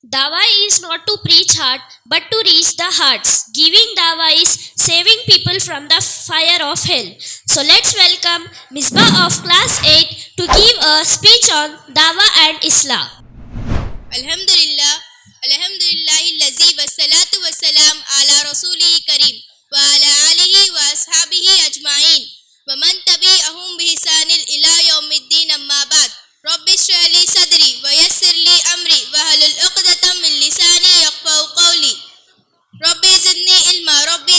Dawa is not to preach hard, but to reach the hearts. Giving dawa is saving people from the fire of hell. So let's welcome Misbah of class 8 to give a speech on dawa and Islam. Alhamdulillah, Alhamdulillahi lazi wassalatu wassalam ala rasulihi kareem wa ala alihi wa ashabihi ajma'in wa man tabi'ahum bi ihsanil ila yawmiddin amma ba'd. Rabbi shrah li sadri wa yassir li amri wa halul 'uqdatam min lisani yafqahu qawli. Rabbi zidni ilma, Rabbi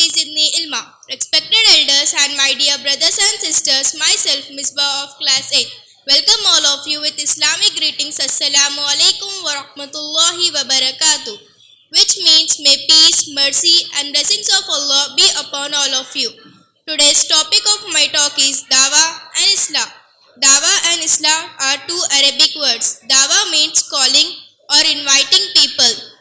zidni ilma. Respected elders and my dear brothers and sisters, myself Misbah of class 8. Welcome all of you with Islamic greetings. Assalamu alaikum wa rahmatullahi wa barakatuh. Which means may peace, mercy and blessings of Allah be upon all of you. Today's topic of my talk is Dawa and Islam. Dawa and Islam are two Arabic words. Dawa means calling or inviting people.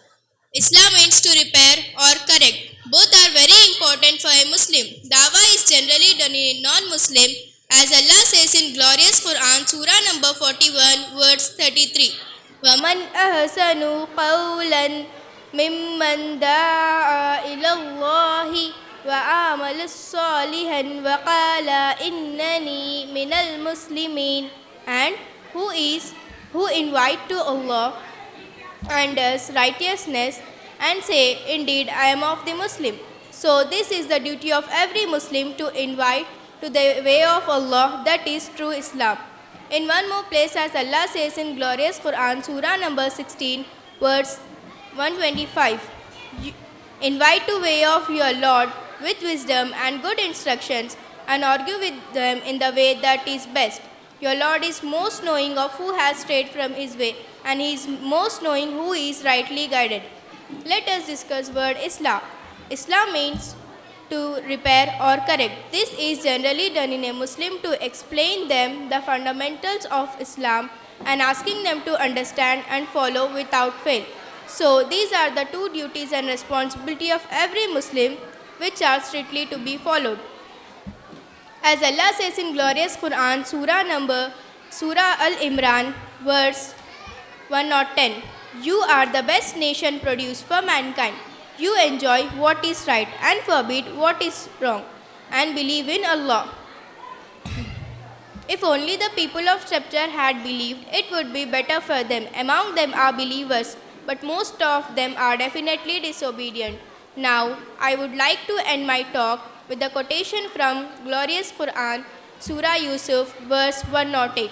Islam means to repair or correct. Both are very important for a Muslim. Dawa is generally done in a non-Muslim, as Allah says in glorious Quran, Surah number 41, verse 33. وَمَنْ أَحْسَنُ قَوْلًا مِمَّنْ دَعَا إِلَى اللَّهِ وَعَمَلَ صَالِحًا وَقَالَ إِنَّنِي مِنَ الْمُسْلِمِينَ. And who invite to Allah and does righteousness and say, indeed, I am of the Muslim. So this is the duty of every Muslim to invite to the way of Allah, that is true Islam. In one more place, as Allah says in glorious Quran, Surah number 16, verse 125, invite to way of your Lord with wisdom and good instructions, and argue with them in the way that is best. Your Lord is most knowing of who has strayed from his way, and he is most knowing who is rightly guided. Let us discuss word Islam. Islam means to repair or correct. This is generally done in a Muslim to explain them the fundamentals of Islam and asking them to understand and follow without fail. So these are the two duties and responsibility of every Muslim which are strictly to be followed. As Allah says in glorious Quran, Surah Al-Imran, verse 110, you are the best nation produced for mankind. You enjoy what is right and forbid what is wrong, and believe in Allah. If only the people of Scripture had believed, it would be better for them. Among them are believers, but most of them are definitely disobedient. Now, I would like to end my talk with a quotation from glorious Quran, Surah Yusuf, verse 108.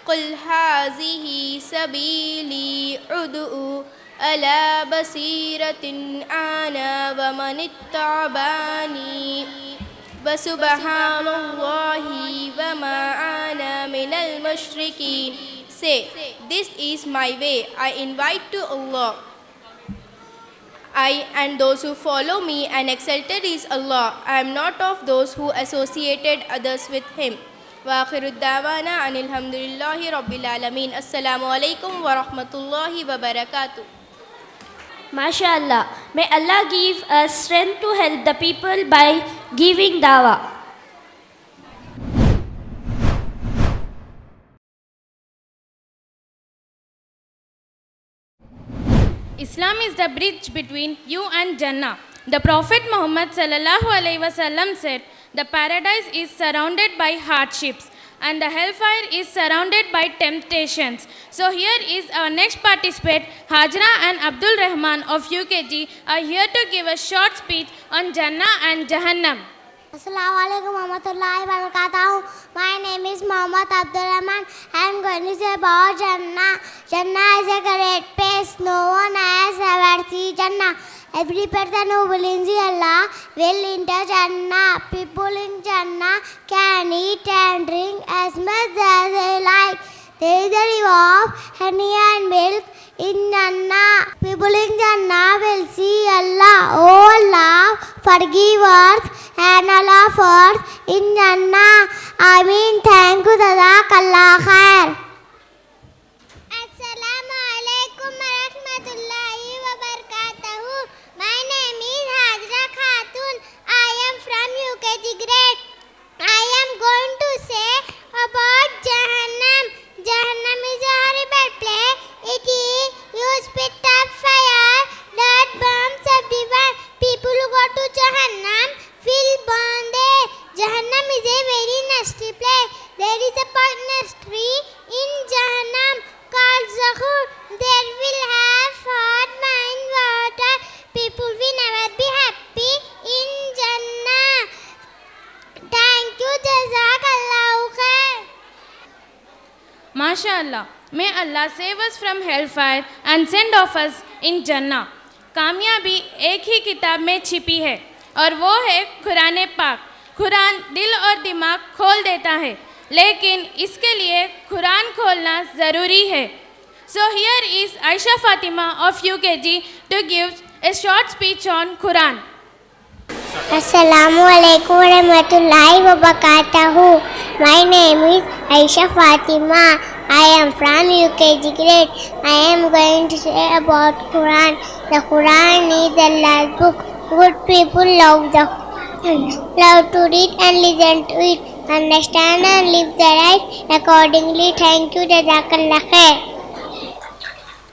قُلْ هَذِهِ سَبِيلِي أُدْعُو أَلَى بَصِيرَةٍ أَنَا وَمَنِ اتَّبَعَنِي وَسُبْحَانَ اللَّهِ وَمَا أَنَا مِنَ الْمُشْرِكِينَ. Say, this is my way. I invite to Allah. I and those who follow me, and exalted is Allah. I am not of those who associated others with Him. وآخر الدعوانا أن الحمد لله رب العالمين. السلام عليكم ورحمة الله وبركاته. MashaAllah. May Allah give us strength to help the people by giving dawa. Islam is the bridge between you and Jannah. The Prophet Muhammad sallallahu alaihi wasallam said, the paradise is surrounded by hardships and the hellfire is surrounded by temptations. So here is our next participant, Hajra and Abdul Rahman of UKG are here to give a short speech on Jannah and Jahannam. Assalamu alaikum warahmatullahi wabarakatuh. My name is Muhammad Abdul Rahman. I am going to say about Jannah. Jannah is a great place. No one has ever seen Jannah. Every person who believes in Allah will enter Jannah. People in Jannah can eat and drink as much as they like. There is a river of honey and milk in Jannah. People in Jannah will see Allah. Oh Allah, forgive us and Allah first in Jannah. I mean, thank you, Jazakallah khair. Assalamu alaikum warahmatullahi wabarakatuh. My name is Hajra Khatun. I am from UKG grade. I am going to say about Jahannam. Jahannam is a horrible place. It is used MashaAllah. May Allah save us from hellfire and send of us in Jannah. कामयाबी एक ही किताब में छिपी है और वो है कुरान पाक। कुरान दिल और दिमाग खोल देता है, लेकिन इसके लिए कुरान खोलना ज़रूरी है। So here is Aisha Fatima of UKG to give a short speech on Quran. Assalamu alaikum warahmatullahi wabarakatuh. My name is Aisha Fatima. I am from UKG grade. I am going to say about Quran. The Quran is Allah's book. Good people love to read and listen to it, understand and live their life accordingly. Thank you. Jazakallah khair.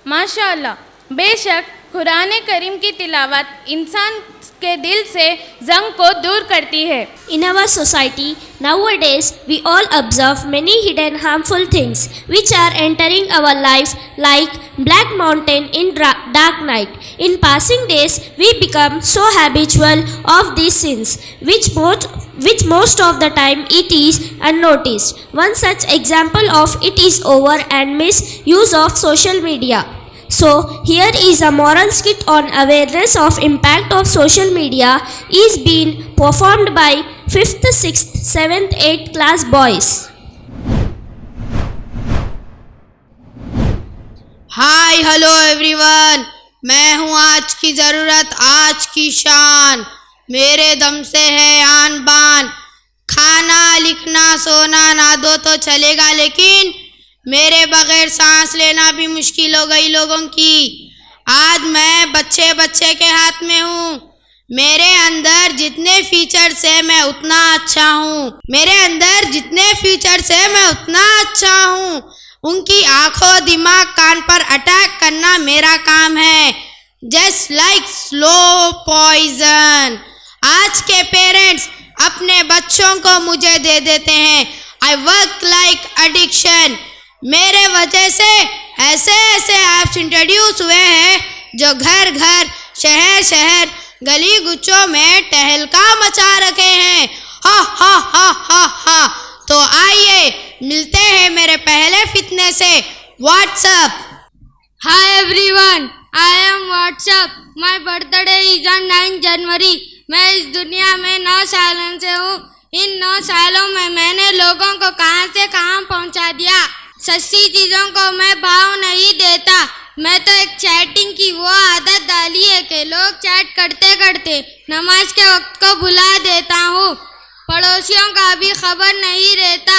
माशाअल्लाह, बेशक कुरान करीम की तिलावत इंसान के दिल से जंग को दूर करती है। In our society, nowadays, we all observe many hidden harmful things which are entering our life like black mountain in dark night. In passing days, we become so habitual of these sins which most of the time it is unnoticed. One such example of it is over and misuse of social media. So, here is a moral skit on awareness of impact of social media is being performed by 5th, 6th, 7th, 8th class boys. Hi hello everyone, मैं हूँ आज की ज़रूरत आज की शान, मेरे दम से है आन बान। खाना लिखना सोना ना दो तो चलेगा, लेकिन मेरे बगैर सांस लेना भी मुश्किल हो गई लोगों की। आज मैं बच्चे के हाथ में हूँ, मेरे अंदर जितने फीचर्स है मैं उतना अच्छा हूँ, मेरे अंदर जितने फीचर्स है मैं उतना अच्छा हूँ। उनकी आंखों दिमाग कान पर अटैक करना मेरा काम है, जस्ट लाइक स्लो पॉइजन। आज के पेरेंट्स अपने बच्चों को मुझे दे देते हैं, आई वर्क लाइक एडिक्शन। मेरे वजह से ऐसे ऐप्स इंट्रोड्यूस हुए हैं जो घर घर शहर शहर गली गुच्चों में टहलका मचा रखे हैं। हा हा हा हा हा। तो आइए मिलते हैं मेरे पहले फितने से, WhatsApp. Hi everyone, I M WhatsApp. My birthday is on 9 जनवरी। मैं इस दुनिया में 9 सालों से हूँ। इन 9 सालों में मैंने लोगों को कहां से कहां पहुंचा दिया। सस्ती चीज़ों को मैं भाव नहीं देता। मैं तो एक चैटिंग की वो आदत डाली है कि लोग चैट करते करते नमाज के वक्त को भुला देता हूँ। पड़ोसियों का भी खबर नहीं रहता,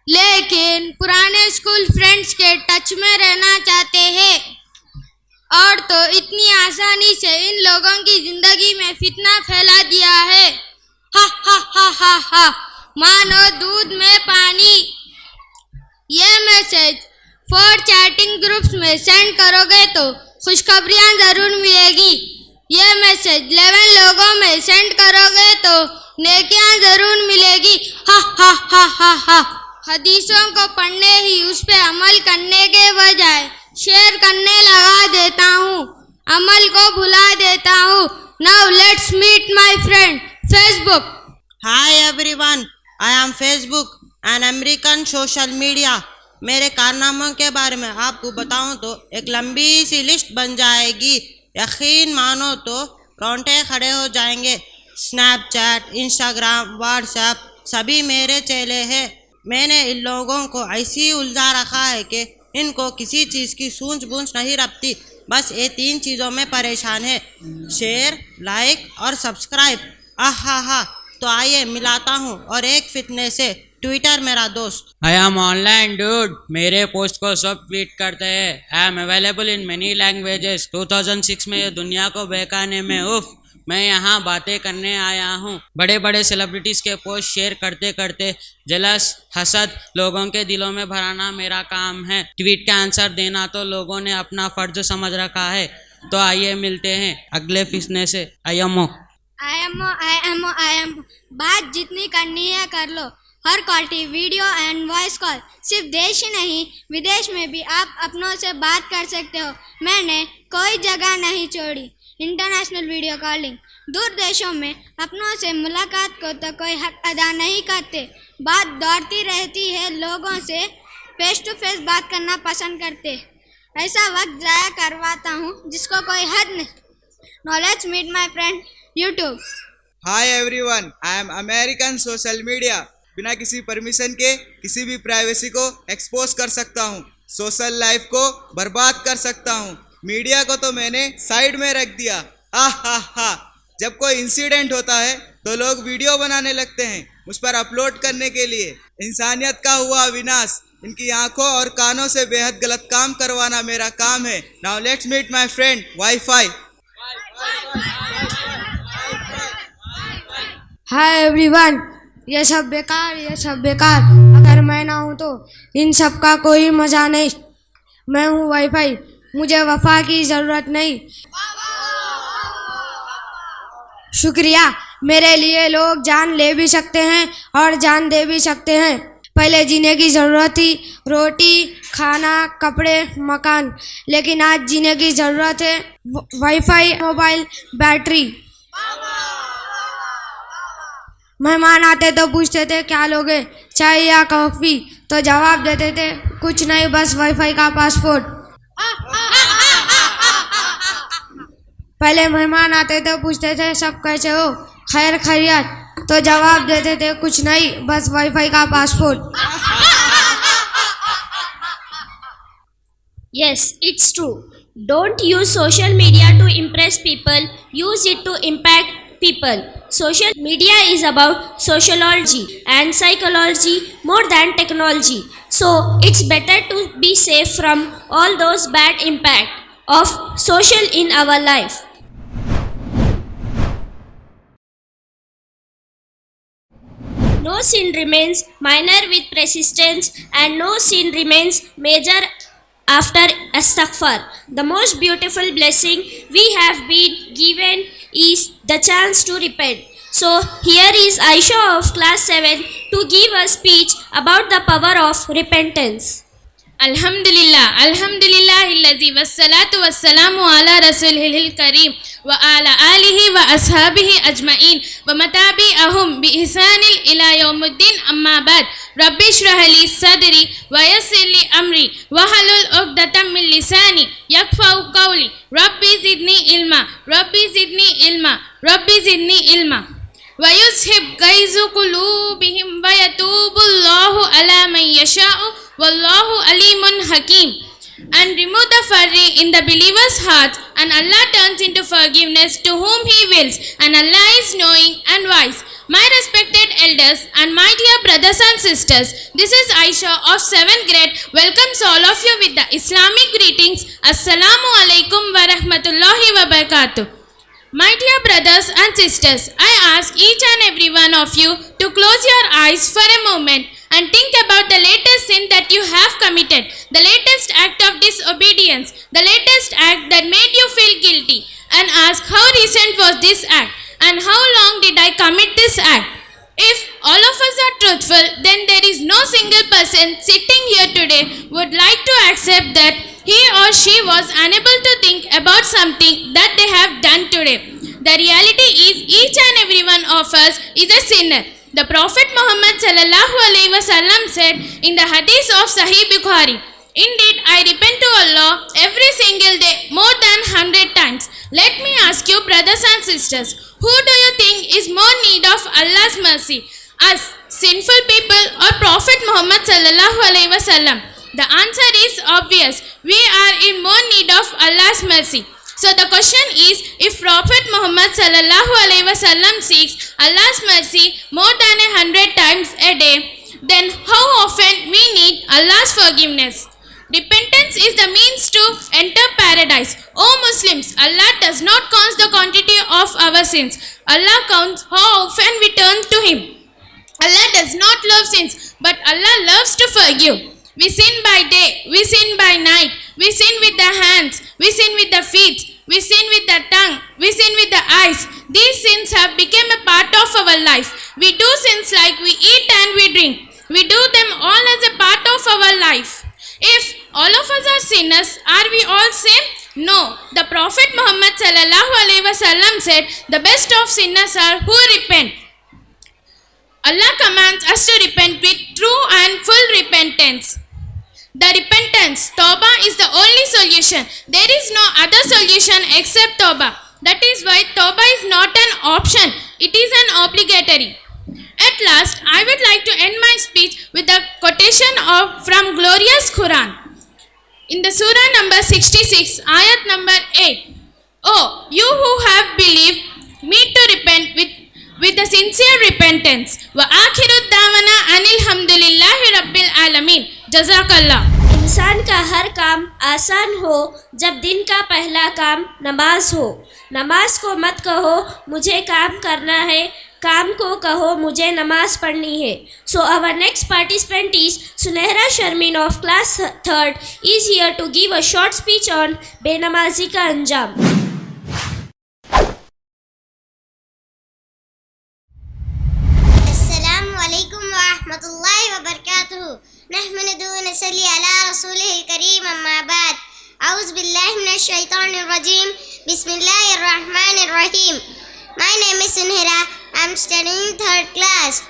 लेकिन पुराने स्कूल फ्रेंड्स के टच में रहना चाहते हैं। और तो इतनी आसानी से इन लोगों की जिंदगी में फितना फैला दिया है। हा हा हा हा हा। मानो दूध में पानी। ये मैसेज 4 चैटिंग ग्रुप्स में सेंड करोगे तो खुशखबरियाँ ज़रूर मिलेगी। ये मैसेज 11 लोगों में सेंड करोगे तो नेकियां ज़रूर मिलेगी। हा हा हा हा हा। हदीसों को पढ़ने ही उस पे अमल करने के बजाय शेयर करने लगा देता हूँ, अमल को भुला देता हूँ। Now let's meet my friend Facebook. Hi everyone, I am Facebook an American social media. मेरे कारनामों के बारे में आपको बताऊं तो एक लंबी सी लिस्ट बन जाएगी। यकीन मानो तो रोंगटे खड़े हो जाएंगे। स्नैपचैट, इंस्टाग्राम, व्हाट्सएप सभी मेरे चेले हैं। मैंने इन लोगों को ऐसी उलझा रखा है कि इनको किसी चीज़ की सूझ बूझ नहीं रखती, बस ये 3 चीज़ों में परेशान है, शेयर, लाइक और सब्सक्राइब। आहा हा। तो आइए मिलाता हूँ और एक फितने से ट्विटर मेरा दोस्त। आई एम ऑनलाइन डूड, मेरे पोस्ट को सब ट्वीट करते हैं। I am available in many languages. 2006 में ये दुनिया को बहकाने में उफ, मैं यहाँ बातें करने आया हूँ। बड़े बड़े सेलिब्रिटीज़ के पोस्ट शेयर करते करते जलस हसद लोगों के दिलों में भराना मेरा काम है। ट्वीट का आंसर देना तो लोगों ने अपना फर्ज समझ रखा है। तो आइए मिलते हैं अगले फिसने से। आई एम बात जितनी करनी है कर लो। हर quality video and voice call, सिर्फ देश ही नहीं विदेश में भी आप अपनों से बात कर सकते हो। मैंने कोई जगह नहीं छोड़ी। International video calling. दूर देशों में अपनों से मुलाकात को तो कोई हक अदा नहीं करते। बात दौड़ती रहती है लोगों से फेस टू फेस बात करना पसंद करते। ऐसा वक्त ज़ाया करवाता हूँ जिसको कोई हद नहीं। Now let's meet my friend YouTube. Hi everyone, I M American social media. बिना किसी परमिशन के किसी भी प्राइवेसी को एक्सपोज कर सकता हूँ, सोशल लाइफ को बर्बाद कर सकता हूँ। मीडिया को तो मैंने साइड में रख दिया। हा। जब कोई इंसिडेंट होता है तो लोग वीडियो बनाने लगते हैं उस पर अपलोड करने के लिए। इंसानियत का हुआ विनाश, इनकी आंखों और कानों से बेहद गलत काम करवाना मेरा काम है। Now let's meet my friend wifi. Hi everyone, ये सब बेकार। अगर मैं ना हूँ तो इन सब का कोई मजा नहीं। मैं हूँ वाईफाई, मुझे वफा की ज़रूरत नहीं। शुक्रिया, मेरे लिए लोग जान ले भी सकते हैं और जान दे भी सकते हैं। पहले जीने की ज़रूरत थी रोटी, खाना, कपड़े, मकान, लेकिन आज जीने की ज़रूरत है वाईफाई, मोबाइल, बैटरी। मेहमान आते तो पूछते थे क्या लोगे, चाय या कॉफ़ी, तो जवाब देते थे कुछ नहीं, बस वाईफाई का पासपोर्ट। पहले मेहमान आते तो पूछते थे सब कैसे हो, खैर खैरियत, तो जवाब देते थे कुछ नहीं, बस वाईफाई का passport. Yes, it's true. Don't use social media to impress people, use it to impact people. Social media is about sociology and psychology more than technology. So, it's better to be safe from all those bad impact of social in our life. No sin remains minor with persistence, and no sin remains major after astaghfar. The most beautiful blessing we have been given is the chance to repent. So here is Aisha of class 7 to give a speech about the power of repentance. Alhamdulillahi wassalatu wassalamu ala rasulihil kareem wa ala alihi wa ashabihi ajma'in wa matabi'ahum bi ihsanil ila yawmuddin, amma ba'd. Rabbi shrah li sadri wa yassir li amri wa halul 'uqdatam min lisani yafqahu qawli. Rabbi zidni ilma wa yushib gaizu qulubihim wa yatubullahu ala man yasha'u wallahu alimun hakim. And remove the furry in the believer's hearts, and Allah turns into forgiveness to whom He wills, and Allah is knowing and wise. My respected elders and my dear brothers and sisters, this is Aisha of 7th grade welcomes all of you with the Islamic greetings. Assalamu alaikum wa rahmatullahi wa barakatuh. My dear brothers and sisters, I ask each and every one of you to close your eyes for a moment and think about the latest sin that you have committed, the latest act of disobedience, the latest act that made you feel guilty, and ask how recent was this act and how long did I commit this act. If all of us are truthful, then there is no single person sitting here today would like to accept that he or she was unable to think about something that they have done today. The reality is each and every one of us is a sinner. The Prophet Muhammad sallallahu alaihi wasallam said in the hadith of Sahih Bukhari, "Indeed, I repent to Allah every single day more than 100 times." Let me ask you, brothers and sisters, who do you think is more need of Allah's mercy? Us, sinful people, or Prophet Muhammad sallallahu alaihi wasallam? The answer is obvious. We are in more need of Allah's mercy. So the question is, if Prophet Muhammad sallallahu alaihi wasallam seeks Allah's mercy more than 100 times a day, then how often we need Allah's forgiveness? Repentance is the means to enter paradise. O Muslims, Allah does not count the quantity of our sins. Allah counts how often we turn to Him. Allah does not love sins, but Allah loves to forgive. We sin by day, we sin by night, we sin with the hands, we sin with the feet, we sin with the tongue, we sin with the eyes. These sins have become a part of our life. We do sins like we eat and we drink. We do them all as a part of our life. If all of us are sinners, are we all same? No. The Prophet Muhammad sallallahu alaihi wasallam said, the best of sinners are who repent. Allah commands us to repent with true and full repentance. the repentance. Tawbah is the only solution. There is no other solution except Tawbah. That is why Tawbah is not an option, it is an obligatory. At last, I would like to end my speech with a quotation from glorious Quran. In the Surah number 66, ayat number 8. Oh, you who have believed, meet to repent with a sincere repentance. Wa akhiru da'wana anil hamdulillahi rabbil alamin. Jazakallah. इंसान का हर काम आसान हो जब दिन का पहला काम नमाज हो। नमाज को मत कहो मुझे काम करना है, काम को कहो मुझे नमाज पढ़नी है। So our next participant is Sunehra Sharmin of class 3rd is here to give a short speech on बेनमाजी का अंजाम। अस्सलामुअलैकुम वरहमतुल्लाहि वबरकातुहू। नहमदुहु व नसल्ली अला रसूलिहिल करीम अम्मा बाद। औज़ु बिल्लाहि मिनश शैतानिर रजीम। बिस्मिल्लाहिर रहमानिर रहीम। My name is Sunehra. I am studying 3rd class.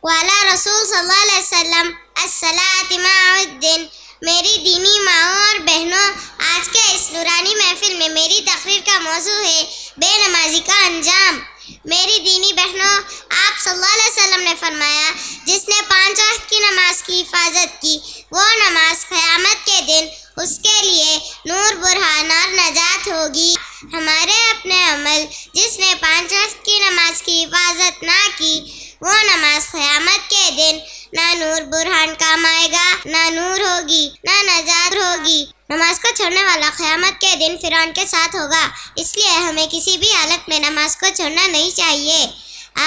वाला रसूल सल्लल्लाहु अलैहि वसल्लम अस्सलातु मअद्दीन। मेरी दीनी माओ और बहनों, आज के इस नूरानी महफिल में मेरी तकरीर का मौजू है बेनमाजी का अंजाम। मेरी दीनी बहनों, आप सल्लल्लाहु अलैहि वसल्लम ने फरमाया, जिसने 5 वक्त की नमाज की हिफाजत की, वो नमाज क़यामत के दिन उसके लिए नूर बुरहान और नजात होगी। हमारे अपने अमल, जिसने 5 वक्त की नमाज की हिफाजत ना की, वो नमाज क़यामत के दिन ना नूर बुरहान काम आएगा, ना नूर होगी, ना नजात होगी। नमाज को छोड़ने वाला क़यामत के दिन फ़िरौन के साथ होगा। इसलिए हमें किसी भी हालत में नमाज को छोड़ना नहीं चाहिए।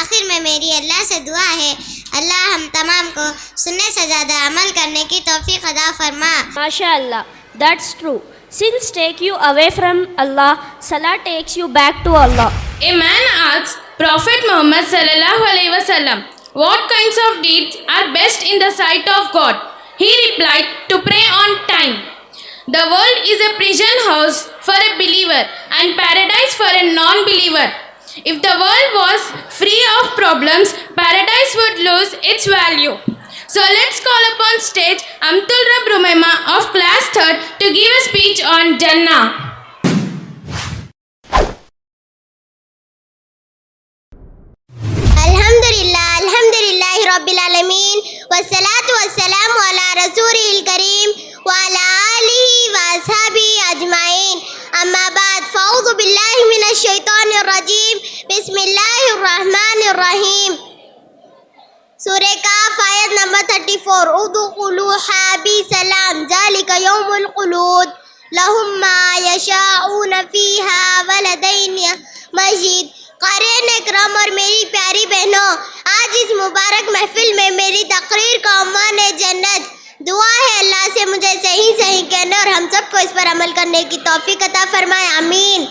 आखिर में मेरी अल्लाह से दुआ है, अल्लाह हम तमाम को सुनने से ज़्यादा अमल करने की तौफीक अता फरमा। MashaAllah, that's true. Sins take you away from Allah, Salah takes you back to Allah. A man asked Prophet Muhammad sallallahu alaihi wasallam, what kinds of deeds are best in the sight of God? He replied, to pray on time. The world is a prison house for a believer and paradise for a non-believer. If the world was free of problems, paradise would lose its value. So let's call upon stage Amtul Rab Rumaima of class 3rd to give a speech on Jannah. अल्हम्दुलिल्लाहि रब्बिल आलमीन वस्सलातु वस्सलामु अला रसूलिल करीम व अला आलिहि व अस्हाबिहि अजमाइन। अम्मा बाद, फ़अऊज़ु बिल्लाहि मिनश शैतानिर रजीम। बिस्मिल्लाहिर रहमानिर रहीम। सूरह काफ आयत नंबर 34। उदखुलूहा बिसलाम ज़ालिका यौमुल खुलूद लहुम मा यशाऊन फ़ीहा व लदैना मज़ीद। क़ारिन इकराम और मेरी प्यारी बहनों, आज इस मुबारक महफिल में मेरी तकरीर का उन्वान है जन्नत। दुआ है अल्लाह से मुझे सही सही कहने और हम सबको इस पर अमल करने की तौफीक अता फरमाए, आमीन।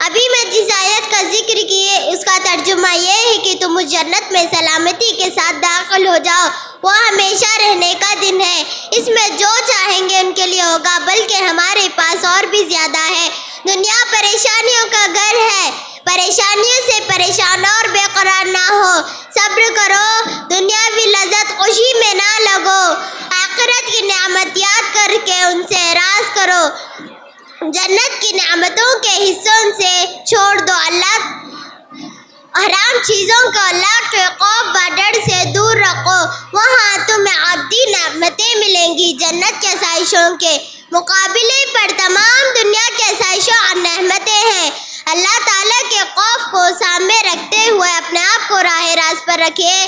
अभी मैं जिस आयत का जिक्र किए उसका तर्जुमा ये है कि तुम उस जन्नत में सलामती के साथ दाखिल हो जाओ। वो हमेशा रहने का दिन है, इसमें जो चाहेंगे उनके लिए होगा, बल्कि हमारे पास और भी ज़्यादा है। दुनिया परेशानियों का घर है, परेशानियों से परेशान और बेकरार ना हो, सब्र करो, दुनियावी लज्जत खुशी में ना लगो, आखिरत की नेमत याद करके उनसे एराज़ करो, जन्नत की नेमतों के हिस्सों से छोड़ दो, अल्लाह हराम चीज़ों को अल्लाह के खौफ व डर से दूर रखो, वहाँ तुम्हें अब्दी नेमतें मिलेंगी। जन्नत के साइशों के मुकाबले पर तमाम दुनिया के साइशों और नेमतें हैं। अल्लाह ताला के खौफ को सामने रखते हुए अपने आप को राह रास्त पर रखिए।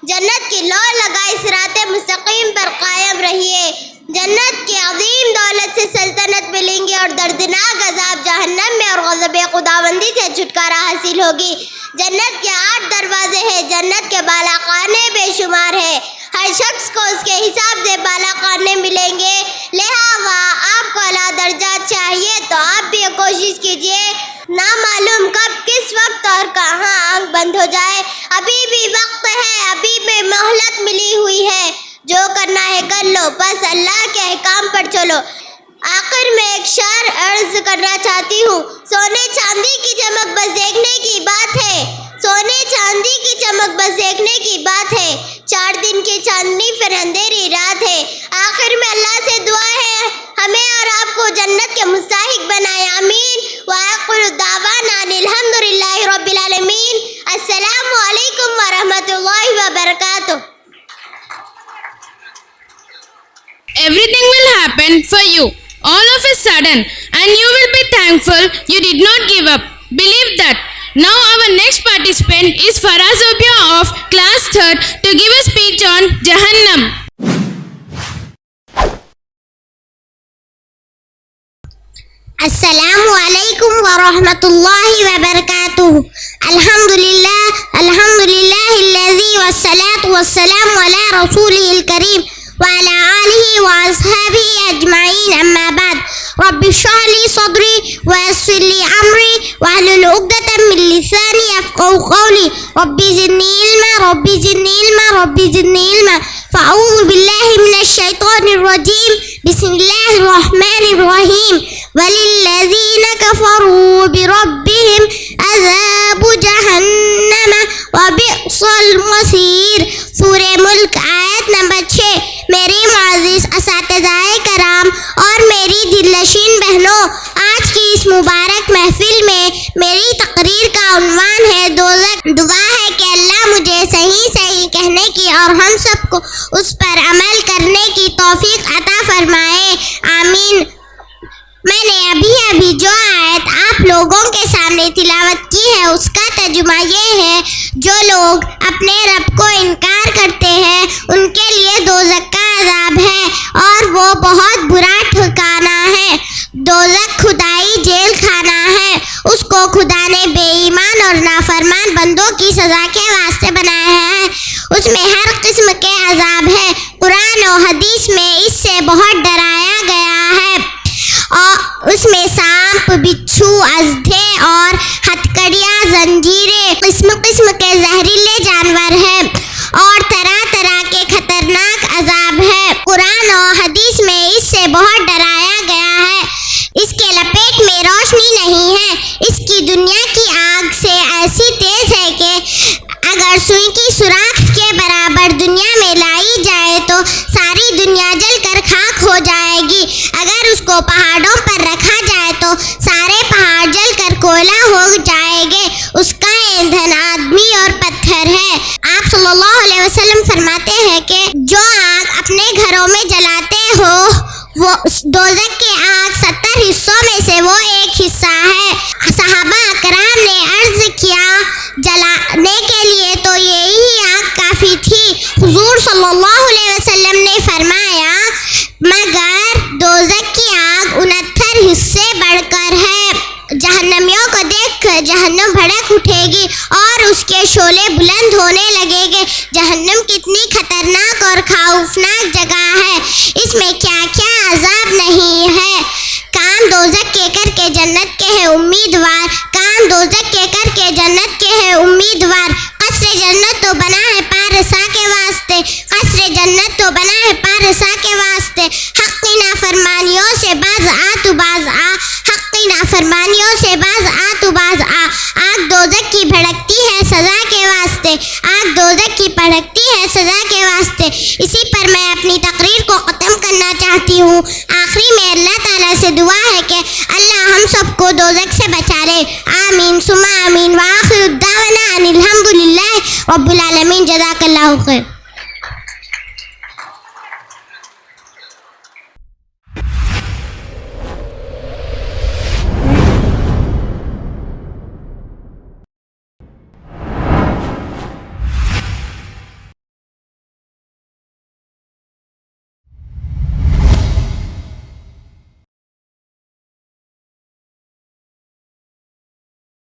जन्नत की लौ लगाए सिराते मुस्तकीम पर कायम रहिए। जन्नत की अजीम दौलत से सल्तनत मिलेंगी और दर्दनाक अजाब जहन्नम में और गज़ब खुदाबंदी से छुटकारा हासिल होगी। जन्नत के 8 दरवाजे हैं, जन्नत के बाला खाने बेशुमार है, हर शख्स को उसके हिसाब से बाला खाने मिलेंगे। लिहाजा आपको अला दर्जा चाहिए तो आप भी कोशिश कीजिए, ना मालूम कब किस वक्त और कहाँ आँख बंद हो जाए। अभी भी वक्त है, अभी भी मोहलत मिली हुई है, जो करना है कर लो, बस अल्लाह के अहकाम पर चलो। आखिर में एक शेर अर्ज करना चाहती हूँ, सोने चांदी की चमक बस देखने की बात है, सोने सोने चांदी की चमक बस देखने की बात है, 4 दिन की चांदनी फिर अंधेरी रात है। आखिर में अल्लाह से दुआ है हमें और आपको जन्नत के मुस्ताहिक बनाए, आमीन। व आखिरु दावाना अल्हम्दुलिल्लाहि रब्बिल आलमीन। अस्सलामु अलैकुम व रहमतुल्लाहि व बरकातुहू। Everything will happen for you all of a sudden, and you will be thankful you did not give up. Believe that. Now our next participant is Faraz Obia of class 3rd to give a speech on Jahannam. अस्सलामु अलैकुम व रहमतुल्लाहि व बरकातुहू। अल्हम्दुलिल्लाहिल्लज़ी वस्सलातु वस्सलामु अला रसूलिहिल करीम व अला आलिहि व अस्हाबिहि अजमाइन, अम्मा बाद। रब्बि इश्रह ली सदरी व यस्सिर ली अमरी वहलुल उक़दतम मिन लिसानी यफ़क़हू क़ौली। Rabbi ज़िदनी इल्मा, rabbi ज़िदनी इल्मा, rabbi ज़िदनी इल्मा। फ़अऊज़ु बिल्लाहि मिनश शैतानिर रजीम। बिस्मिल्लाहिर रहमानिर रहीम। वलिल्लज़ीन कफ़रू बिरब्बिहिम अज़ाबु जहन्नम व बिअसल मसीर। सूरह मुल्क आयत नंबर 6। मेरी मुअज़्ज़िज़ असातिज़ाए कराम और मेरी दिलनशीन बहनों, आज की इस मुबारक महफिल में मेरी तकरीर का उन्वान है दोज़ख। दुआ है कि अल्लाह मुझे सही सही कहने की और हम सबको उस पर अमल करने की तौफीक अता फरमाए, आमीन। मैंने अभी जो आयत आप लोगों के सामने तिलावत की है उसका तर्जुमा ये है, जो लोग अपने रब को इनकार करते हैं उनके लिए दोज़ख का अज़ाब है और वो बहुत बुरा ठिकाना है। दोज़ख खुदाई जेल खाना है, उसको खुदा ने बेईमान और नाफरमान बंदों की सज़ा के वास्ते बनाया है। उसमें हर किस्म के अज़ाब है। कुरान और हदीस में इससे बहुत डराया गया है और उसमें सांप, बिच्छू, अजदे और हथकड़ियाँ, जंजीरें, किस्म किस्म के जहरीले जानवर हैं और तरह तरह के खतरनाक अजाब है। कुरान और हदीस में इससे बहुत डराया गया है। इसके लपेट में रोशनी नहीं है। इसकी दुनिया की आग से ऐसी तेज है कि अगर सुई की सुराख के बराबर दुनिया में लाई जाए तो सारी दुनिया जलकर खाक हो जाएगी। अगर उसको पहाड़ों पर रखा जाए तो सारे पहाड़ जलकर कोयला हो जाएंगे। उसका ईंधन आदमी और पत्थर है। आप सल्लल्लाहु अलैहि वसल्लम फरमाते हैं कि जो आग अपने घरों में जलाते हो वो दोज़ख की आग 70 हिस्सों में से वो एक हिस्सा है। सहाबा अकराम ने अर्ज किया, जलाने के लिए तो यही आग काफ़ी थी। हुजूर सल्लल्लाहु अलैहि वसल्लम ने फरमाया, मगर दोज़ख की आग 69 हिस्से बढ़कर है। जहन्नमियों को देखकर जहन्नम भड़क उठेगी और उसके शोले बुलंद होने लगेंगे। जहन्नम कितनी खतरनाक और खौफनाक जगह है, इसमें क्या क्या अजाब नहीं है। काम दोज़ख के करके जन्नत के है उम्मीदवार, काम दोज़ख के करके जन्नत के है उम्मीदवार। कसरे जन्नत तो बना है पारसा के वास्ते, कसरे जन्नत तो बना है पारसा के वास्ते। हक़्क़ी नाफरमानियों से बाज आ तू बाज आ, हक़्क़ी नाफरमानियों से बाज आ तू बाज आ। आग दोज़ख की भड़कती है सज़ा के वास्ते, आग दोज़ख की भड़कती है सज़ा के वास्ते। इसी पर मैं अपनी तकरीर को ख़त्म करना चाहती हूँ। आखिरी में अल्लाह ताला से दुआ है कि अल्लाह हम सबको दोज़ख से बचा ले, आमीन सुम्मा आमीन। व आखिरु दावाना अनिल हम्दुलिल्लाहि रब्बिल आलमीन। जज़ाकल्लाहु खैर।